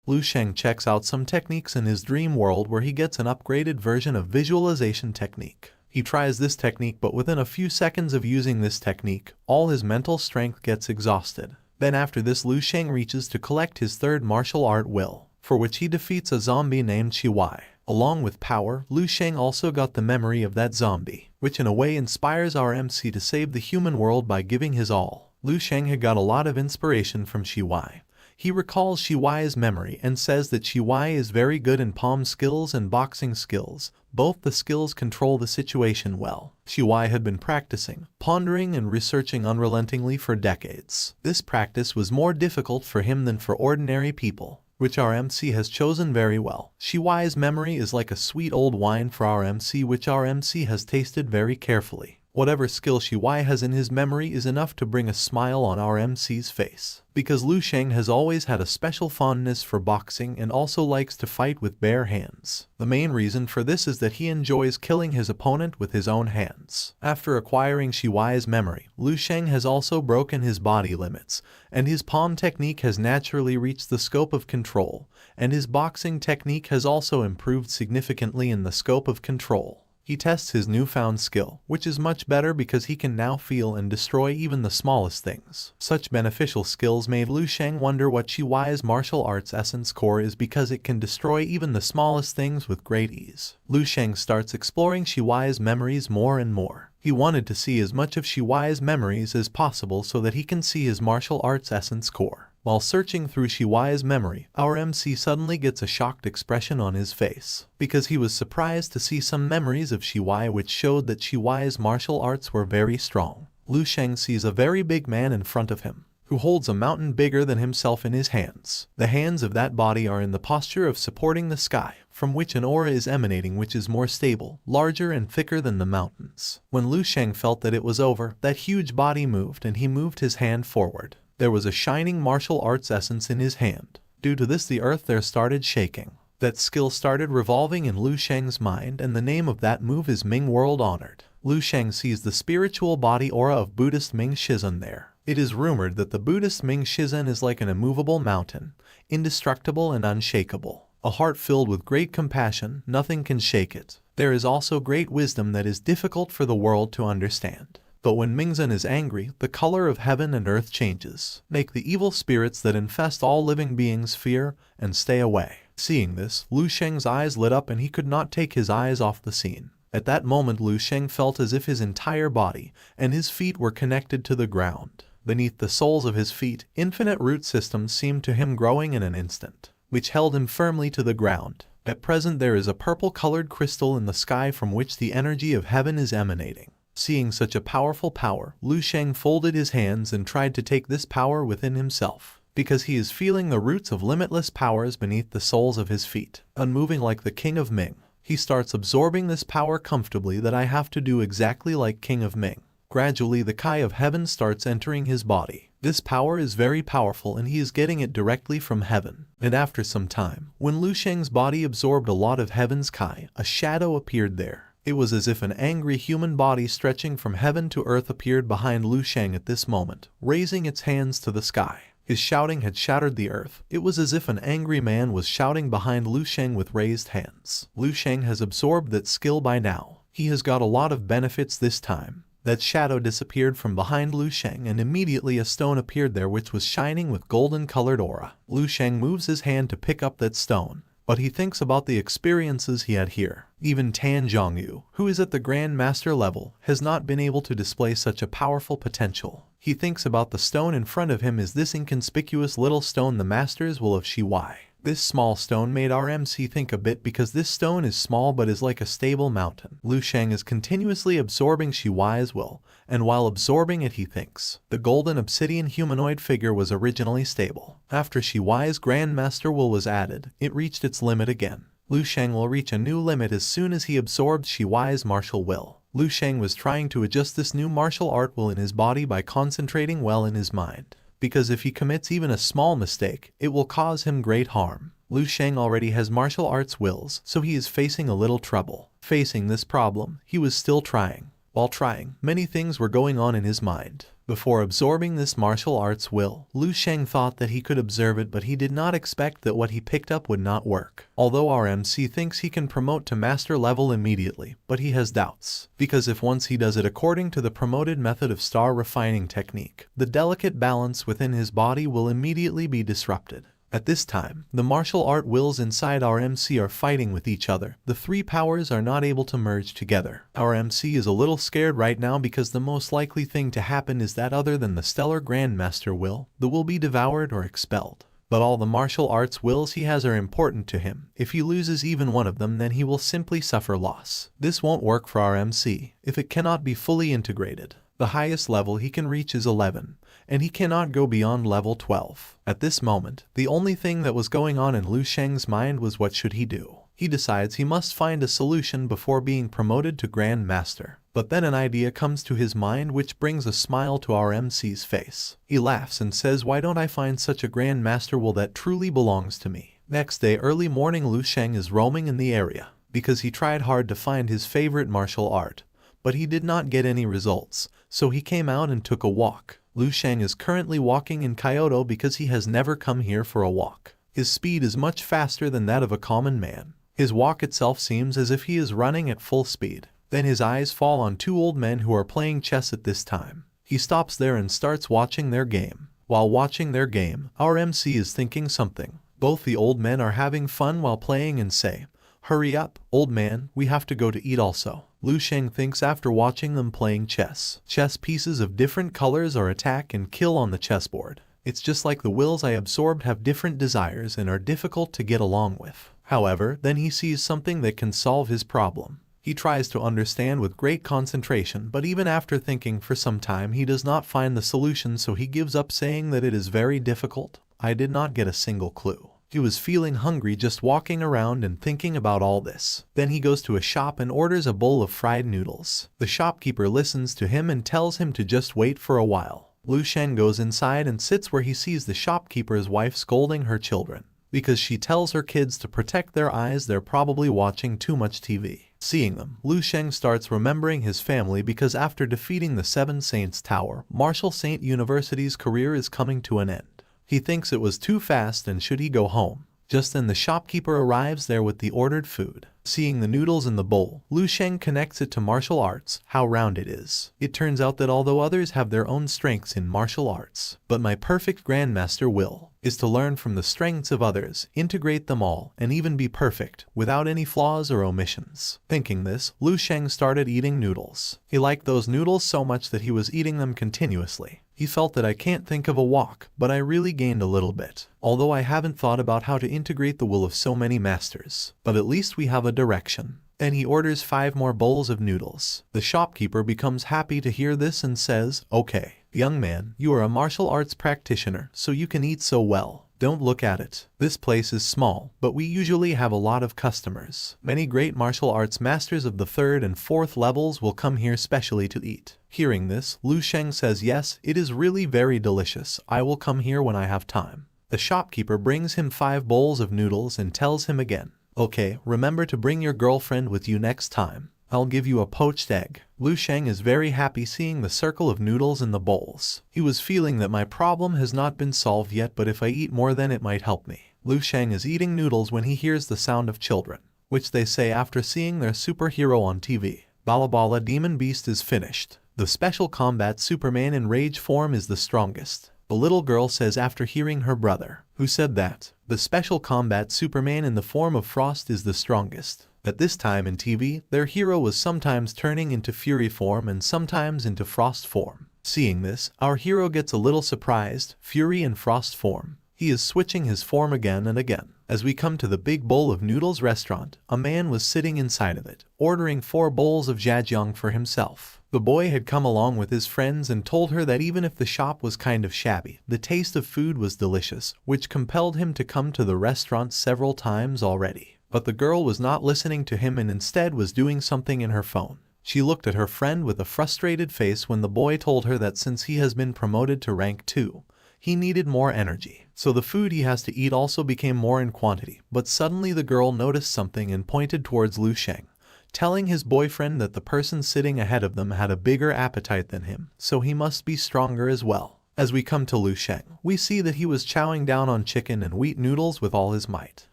Lu Sheng checks out some techniques in his dream world where he gets an upgraded version of visualization technique. He tries this technique, but within a few seconds of using this technique, all his mental strength gets exhausted. Then after this, Lu Sheng reaches to collect his third martial art will, for which he defeats a zombie named Chiwai. Along with power, Lu Sheng also got the memory of that zombie, which in a way inspires our MC to save the human world by giving his all. Lu Sheng had got a lot of inspiration from Chiwai. He recalls Chiwai's memory and says that Chiwai is very good in palm skills and boxing skills. Both the skills control the situation well. Chiwai had been practicing, pondering and researching unrelentingly for decades. This practice was more difficult for him than for ordinary people, which our MC has chosen very well. Chiwai's memory is like a sweet old wine for our MC, which our MC has tasted very carefully. Whatever skill Chiwai has in his memory is enough to bring a smile on our MC's face. Because Lu Sheng has always had a special fondness for boxing and also likes to fight with bare hands. The main reason for this is that he enjoys killing his opponent with his own hands. After acquiring Chiwai's memory, Lu Sheng has also broken his body limits, and his palm technique has naturally reached the scope of control, and his boxing technique has also improved significantly in the scope of control. He tests his newfound skill, which is much better because he can now feel and destroy even the smallest things. Such beneficial skills made Lu Sheng wonder what Chiwai's martial arts essence core is, because it can destroy even the smallest things with great ease. Lu Sheng starts exploring Chiwai's memories more and more. He wanted to see as much of Chiwai's memories as possible so that he can see his martial arts essence core. While searching through Chiwai's memory, our MC suddenly gets a shocked expression on his face, because he was surprised to see some memories of Chiwai which showed that Chiwai's martial arts were very strong. Lu Sheng sees a very big man in front of him, who holds a mountain bigger than himself in his hands. The hands of that body are in the posture of supporting the sky, from which an aura is emanating which is more stable, larger and thicker than the mountains. When Lu Sheng felt that it was over, that huge body moved and he moved his hand forward. There was a shining martial arts essence in his hand. Due to this, the earth there started shaking. That skill started revolving in Lu Sheng's mind, and the name of that move is Ming World Honored. Lu Sheng sees the spiritual body aura of Buddhist Ming Shizun there. It is rumored that the Buddhist Ming Shizun is like an immovable mountain, indestructible and unshakable. A heart filled with great compassion, nothing can shake it. There is also great wisdom that is difficult for the world to understand. But when Mingzhen is angry, the color of heaven and earth changes. Make the evil spirits that infest all living beings fear and stay away. Seeing this, Lu Sheng's eyes lit up and he could not take his eyes off the scene. At that moment, Lu Sheng felt as if his entire body and his feet were connected to the ground. Beneath the soles of his feet, infinite root systems seemed to him growing in an instant, which held him firmly to the ground. At present there is a purple-colored crystal in the sky from which the energy of heaven is emanating. Seeing such a powerful power, Lu Sheng folded his hands and tried to take this power within himself, because he is feeling the roots of limitless powers beneath the soles of his feet. Unmoving like the King of Ming, he starts absorbing this power comfortably, that I have to do exactly like King of Ming. Gradually the Kai of heaven starts entering his body. This power is very powerful and he is getting it directly from heaven. And after some time, when Lu Sheng's body absorbed a lot of heaven's Kai, a shadow appeared there. It was as if an angry human body stretching from heaven to earth appeared behind Lu Sheng at this moment, raising its hands to the sky. His shouting had shattered the earth. It was as if an angry man was shouting behind Lu Sheng with raised hands. Lu Sheng has absorbed that skill by now. He has got a lot of benefits this time. That shadow disappeared from behind Lu Sheng and immediately a stone appeared there which was shining with golden-colored aura. Lu Sheng moves his hand to pick up that stone, but he thinks about the experiences he had here. Even Tan Zhongyu, who is at the Grand Master level, has not been able to display such a powerful potential. He thinks about the stone in front of him. Is this inconspicuous little stone the Master's will of Chiwai? This small stone made our MC think a bit, because this stone is small but is like a stable mountain. Lu Sheng is continuously absorbing Chiwai's will, and while absorbing it he thinks. The golden obsidian humanoid figure was originally stable. After Chiwai's Grand Master will was added, it reached its limit again. Lu Sheng will reach a new limit as soon as he absorbs Chiwai's martial will. Lu Sheng was trying to adjust this new martial art will in his body by concentrating well in his mind, because if he commits even a small mistake, it will cause him great harm. Lu Sheng already has martial arts wills, so he is facing a little trouble. Facing this problem, he was still trying. While trying, many things were going on in his mind. Before absorbing this martial arts will, Lu Sheng thought that he could observe it, but he did not expect that what he picked up would not work. Although our MC thinks he can promote to master level immediately, but he has doubts. Because if once he does it according to the promoted method of star refining technique, the delicate balance within his body will immediately be disrupted. At this time, the martial art wills inside our MC are fighting with each other. The three powers are not able to merge together. Our MC is a little scared right now because the most likely thing to happen is that other than the stellar Grandmaster will, the will be devoured or expelled. But all the martial arts wills he has are important to him. If he loses even one of them, then he will simply suffer loss. This won't work for our MC if it cannot be fully integrated. The highest level he can reach is 11, and he cannot go beyond level 12. At this moment, the only thing that was going on in Lu Sheng's mind was what should he do. He decides he must find a solution before being promoted to Grand Master. But then an idea comes to his mind which brings a smile to our MC's face. He laughs and says, "Why don't I find such a Grand Master will that truly belongs to me?" Next day early morning, Lu Sheng is roaming in the area because he tried hard to find his favorite martial art, but he did not get any results, so he came out and took a walk. Lu Sheng is currently walking in Kyoto because he has never come here for a walk. His speed is much faster than that of a common man. His walk itself seems as if he is running at full speed. Then his eyes fall on two old men who are playing chess at this time. He stops there and starts watching their game. While watching their game, our MC is thinking something. Both the old men are having fun while playing and say, "Hurry up, old man, we have to go to eat also." Lu Sheng thinks after watching them playing chess. Chess pieces of different colors are attack and kill on the chessboard. It's just like the wills I absorbed have different desires and are difficult to get along with. However, then he sees something that can solve his problem. He tries to understand with great concentration, but even after thinking for some time he does not find the solution, so he gives up saying that it is very difficult. I did not get a single clue. He was feeling hungry just walking around and thinking about all this. Then he goes to a shop and orders a bowl of fried noodles. The shopkeeper listens to him and tells him to just wait for a while. Lu Sheng goes inside and sits where he sees the shopkeeper's wife scolding her children. Because she tells her kids to protect their eyes, they're probably watching too much TV. Seeing them, Lu Sheng starts remembering his family because after defeating the Seven Saints Tower, Martial Saint University's career is coming to an end. He thinks it was too fast and should he go home. Just then the shopkeeper arrives there with the ordered food. Seeing the noodles in the bowl, Lu Sheng connects it to martial arts, how round it is. It turns out that although others have their own strengths in martial arts, but my perfect Grandmaster will is to learn from the strengths of others, integrate them all, and even be perfect, without any flaws or omissions. Thinking this, Lu Sheng started eating noodles. He liked those noodles so much that he was eating them continuously. He felt that I can't think of a walk, but I really gained a little bit. Although I haven't thought about how to integrate the will of so many masters, but at least we have a direction. Then he orders 5 more bowls of noodles. The shopkeeper becomes happy to hear this and says, "Okay, young man, you are a martial arts practitioner, so you can eat so well. Don't look at it. This place is small, but we usually have a lot of customers. Many great martial arts masters of the 3rd and 4th levels will come here specially to eat." Hearing this, Lu Sheng says, "Yes, it is really very delicious. I will come here when I have time." The shopkeeper brings him 5 bowls of noodles and tells him again, "Okay, remember to bring your girlfriend with you next time. I'll give you a poached egg." Lu Sheng is very happy seeing the circle of noodles in the bowls. He was feeling that my problem has not been solved yet, but if I eat more then it might help me. Lu Sheng is eating noodles when he hears the sound of children, which they say after seeing their superhero on TV. Bala Bala Demon Beast is finished. The special combat Superman in rage form is the strongest. The little girl says after hearing her brother, who said that the special combat Superman in the form of Frost is the strongest. At this time in TV, their hero was sometimes turning into Fury form and sometimes into Frost form. Seeing this, our hero gets a little surprised, Fury and Frost form. He is switching his form again and again. As we come to the big bowl of noodles restaurant, a man was sitting inside of it, ordering 4 bowls of jajang for himself. The boy had come along with his friends and told her that even if the shop was kind of shabby, the taste of food was delicious, which compelled him to come to the restaurant several times already. But the girl was not listening to him and instead was doing something in her phone. She looked at her friend with a frustrated face when the boy told her that since he has been promoted to rank 2, he needed more energy. So the food he has to eat also became more in quantity. But suddenly the girl noticed something and pointed towards Lu Sheng. telling his boyfriend that the person sitting ahead of them had a bigger appetite than him, so he must be stronger as well. As we come to Lu Sheng, we see that he was chowing down on chicken and wheat noodles with all his might.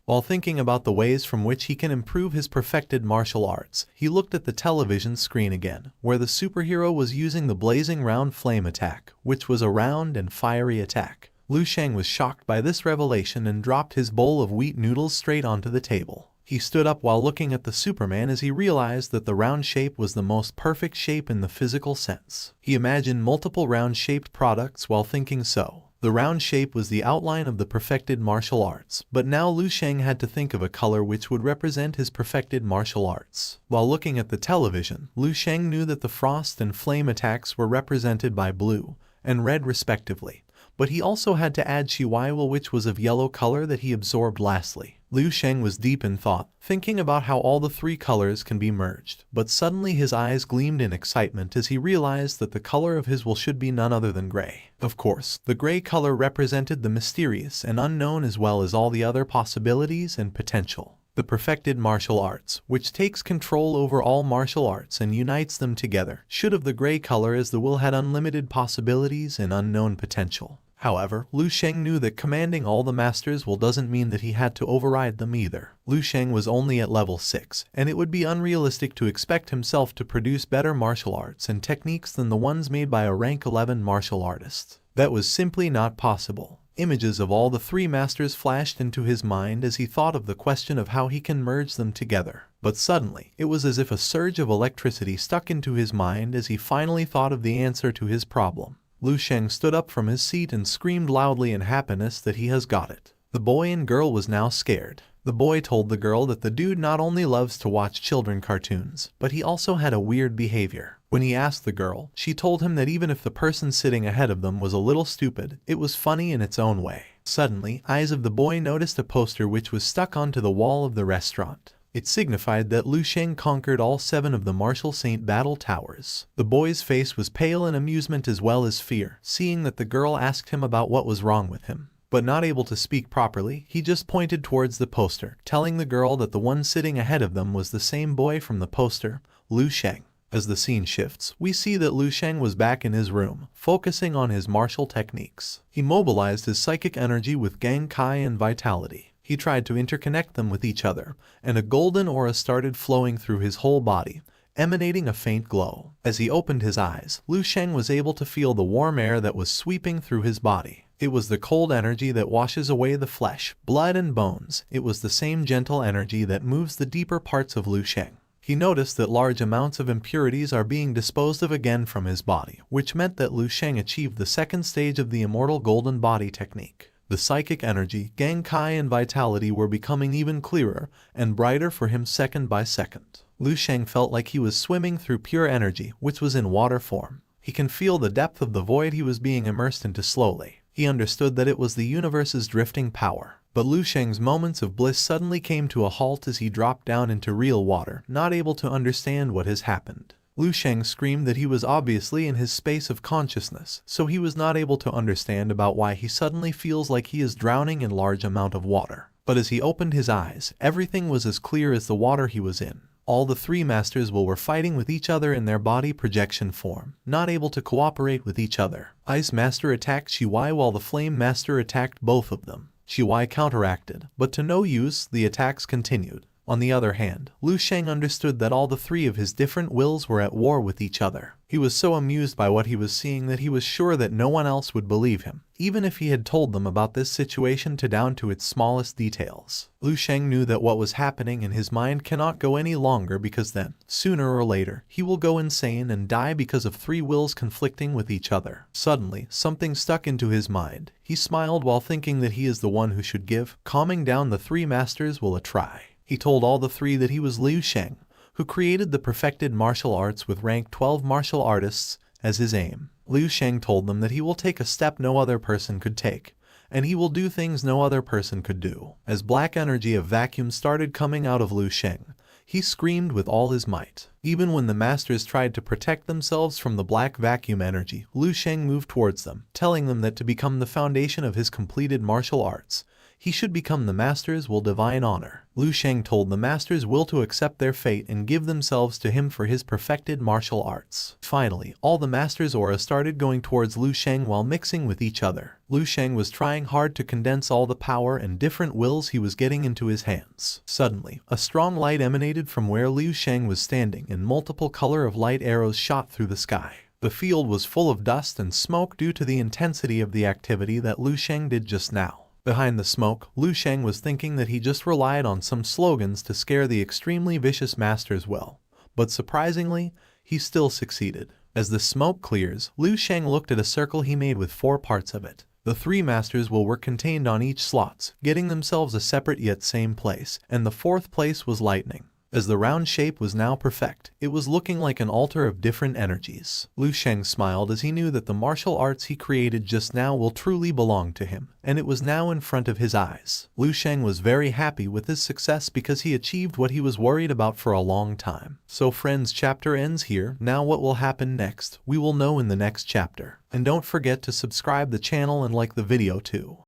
While thinking about the ways from which he can improve his perfected martial arts, he looked at the television screen again, where the superhero was using the blazing round flame attack, which was a round and fiery attack. Lu Sheng was shocked by this revelation and dropped his bowl of wheat noodles straight onto the table. He stood up while looking at the Superman as he realized that the round shape was the most perfect shape in the physical sense. He imagined multiple round-shaped products while thinking so. The round shape was the outline of the perfected martial arts, but now Lu Sheng had to think of a color which would represent his perfected martial arts. While looking at the television, Lu Sheng knew that the frost and flame attacks were represented by blue and red respectively, but he also had to add Shiwaiwa, which was of yellow color that he absorbed lastly. Lu Sheng was deep in thought, thinking about how all the three colors can be merged, but suddenly his eyes gleamed in excitement as he realized that the color of his will should be none other than gray. Of course, the gray color represented the mysterious and unknown as well as all the other possibilities and potential. The perfected martial arts, which takes control over all martial arts and unites them together, should have the gray color as the will had unlimited possibilities and unknown potential. However, Lu Sheng knew that commanding all the Masters will doesn't mean that he had to override them either. Lu Sheng was only at level 6, and it would be unrealistic to expect himself to produce better martial arts and techniques than the ones made by a rank 11 martial artist. That was simply not possible. Images of all the three masters flashed into his mind as he thought of the question of how he can merge them together. But suddenly, it was as if a surge of electricity stuck into his mind as he finally thought of the answer to his problem. Lu Sheng stood up from his seat and screamed loudly in happiness that he has got it. The boy and girl was now scared. The boy told the girl that the dude not only loves to watch children cartoons, but he also had a weird behavior. When he asked the girl, she told him that even if the person sitting ahead of them was a little stupid, it was funny in its own way. Suddenly, eyes of the boy noticed a poster which was stuck onto the wall of the restaurant. It signified that Lu Sheng conquered all 7 of the Martial Saint battle towers. The boy's face was pale in amusement as well as fear, seeing that the girl asked him about what was wrong with him. But not able to speak properly, he just pointed towards the poster, telling the girl that the one sitting ahead of them was the same boy from the poster, Lu Sheng. As the scene shifts, we see that Lu Sheng was back in his room, focusing on his martial techniques. He mobilized his psychic energy with Gang Kai and Vitality. He tried to interconnect them with each other, and a golden aura started flowing through his whole body, emanating a faint glow. As he opened his eyes, Lu Sheng was able to feel the warm air that was sweeping through his body. It was the cold energy that washes away the flesh, blood and bones. It was the same gentle energy that moves the deeper parts of Lu Sheng. He noticed that large amounts of impurities are being disposed of again from his body, which meant that Lu Sheng achieved the second stage of the Immortal Golden Body technique. The psychic energy, Gang Kai and Vitality were becoming even clearer and brighter for him second by second. Lu Sheng felt like he was swimming through pure energy, which was in water form. He can feel the depth of the void he was being immersed into slowly. He understood that it was the universe's drifting power. But Lu Sheng's moments of bliss suddenly came to a halt as he dropped down into real water, not able to understand what has happened. Lu Sheng screamed that he was obviously in his space of consciousness, so he was not able to understand about why he suddenly feels like he is drowning in large amount of water. But as he opened his eyes, everything was as clear as the water he was in. All the three masters were fighting with each other in their body projection form, not able to cooperate with each other. Ice Master attacked Shiwai while the Flame Master attacked both of them. Shiwai counteracted, but to no use, the attacks continued. On the other hand, Lu Sheng understood that all the 3 of his different wills were at war with each other. He was so amused by what he was seeing that he was sure that no one else would believe him, even if he had told them about this situation down to its smallest details. Lu Sheng knew that what was happening in his mind cannot go any longer because then, sooner or later, he will go insane and die because of 3 wills conflicting with each other. Suddenly, something stuck into his mind. He smiled while thinking that he is the one who should give, calming down the 3 masters will a try. He told all the 3 that he was Lu Sheng, who created the perfected martial arts with rank 12 martial artists as his aim. Lu Sheng told them that he will take a step no other person could take, and he will do things no other person could do. As black energy of vacuum started coming out of Lu Sheng, he screamed with all his might. Even when the masters tried to protect themselves from the black vacuum energy, Lu Sheng moved towards them, telling them that to become the foundation of his completed martial arts, He should become the Master's will divine honor. Liu Sheng told the Master's will to accept their fate and give themselves to him for his perfected martial arts. Finally, all the Master's aura started going towards Liu Sheng while mixing with each other. Liu Sheng was trying hard to condense all the power and different wills he was getting into his hands. Suddenly, a strong light emanated from where Liu Sheng was standing and multiple color of light arrows shot through the sky. The field was full of dust and smoke due to the intensity of the activity that Liu Sheng did just now. Behind the smoke, Liu Sheng was thinking that he just relied on some slogans to scare the extremely vicious Master's will. But surprisingly, he still succeeded. As the smoke clears, Liu Sheng looked at a circle he made with 4 parts of it. The 3 Masters will were contained on each slots, getting themselves a separate yet same place, and the 4th place was lightning. As the round shape was now perfect, it was looking like an altar of different energies. Liu Sheng smiled as he knew that the martial arts he created just now will truly belong to him, and it was now in front of his eyes. Liu Sheng was very happy with his success because he achieved what he was worried about for a long time. So friends, chapter ends here. Now what will happen next, we will know in the next chapter. And don't forget to subscribe the channel and like the video too.